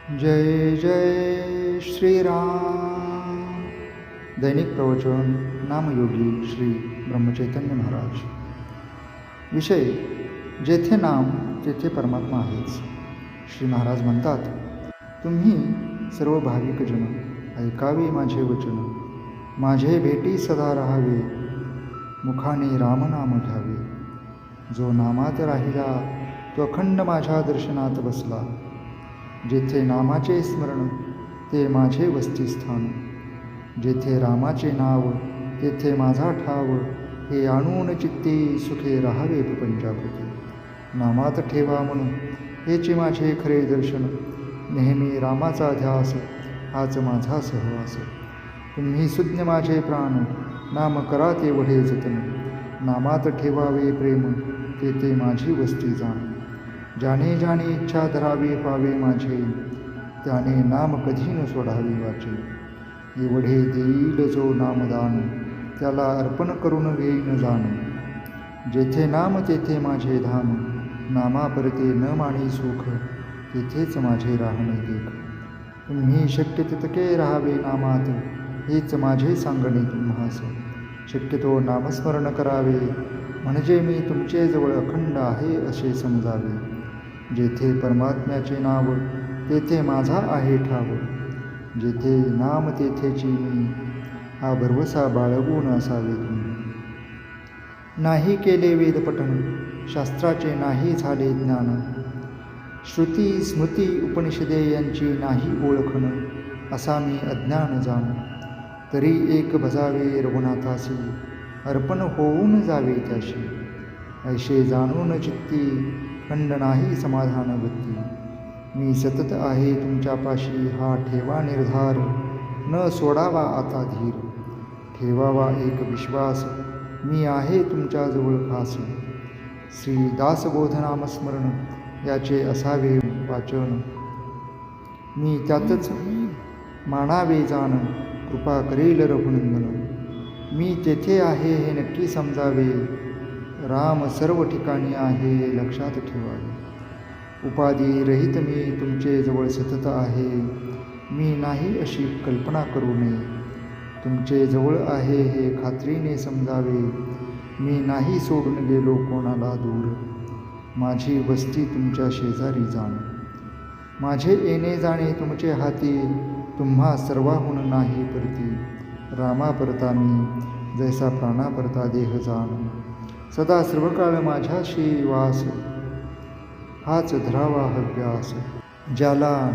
जय जय श्रीराम. दैनिक प्रवचन नामयोगी श्री ब्रह्मचैतन्य महाराज. विषय: जेथे नाम तेथे परमात्मा आहेच. श्री महाराज म्हणतात, तुम्ही सर्व भाविक जन ऐकावे माझे वचन. माझे भेटी सदा राहावे, मुखाने रामनाम घ्यावे. जो नामात राहिला तो अखंड माझ्या दर्शनात बसला. जेथे नामाचे स्मरण ते माझे वस्तीस्थान. जेथे रामाचे नाव तेथे माझा ठाव. हे आणून चित्ती सुखे राहावे प्रपंचाप्रती. नामात ठेवा म्हणून हेचे माझे खरे दर्शन. नेहमी रामाचा ध्यास हाच माझा सहवास. तुम्ही सुज्ञ माझे प्राण, नाम करा ते वढे जतन. नामात ठेवावे प्रेम तेथे माझी वस्ती जाण. ज्याने ज्याने इच्छा धरावी पावे माझे, त्याने नाम कधी न सोडावे वाचे. एवढे देईल जो नामदान, त्याला अर्पण करून घेईन जाण. जेथे नाम तेथे माझे धाम. नामा परते न माणी सुख, तेथेच माझे राहणे देख. तुम्ही शक्य तितके राहावे नामात, हेच माझे सांगणे तुम्हास. शक्यतो नामस्मरण करावे, म्हणजे मी तुमचे जवळ अखंड आहे असे समजावे. जेथे परमात्म्याचे नाव तेथे माझा आहे ठाव. जेथे नाम तेथेची मी, हा भरवसा बाळगून असावे तुम्ही. नाही केले वेदपठण, शास्त्राचे नाही झाले ज्ञान. श्रुती स्मृती उपनिषदे यांची नाही ओळखण, असा मी अज्ञान जाण. तरी एक भजावे रघुनाथासी, अर्पण होऊन जावे त्याशी. ऐशे जाणून चित्ती, खंड नाही समाधान वृत्ती. मी सतत आहे तुमच्यापाशी, हा ठेवा निर्धार. न सोडावा आता धीर. ठेवावा एक विश्वास, मी आहे तुमच्याजवळ खास. श्री दासबोध नामस्मरण, याचे असावे वाचन. मी त्यातच मानावे जाण, कृपा करेल रघुनंदन. मी तेथे आहे हे नक्की समजावे, राम सर्व ठिकाणी आहे लक्षात ठेवावे. उपाधी रहित मी तुमचे जवळ सतत आहे, मी नाही अशी कल्पना करू नये. तुमचे जवळ आहे हे खात्रीने समजावे, मी नाही सोडून गेलो कोणाला दूर. माझी वस्ती तुमच्या शेजारी जाण. माझे येणे जाणे तुमचे हाती, तुम्हा सर्वाहून नाही परती. रामा परता मी, जैसा प्राणा परता देह जाण. सदा सर्वकाळ माझ्याशी वास, हाच धरावा हव्यास. ज्याला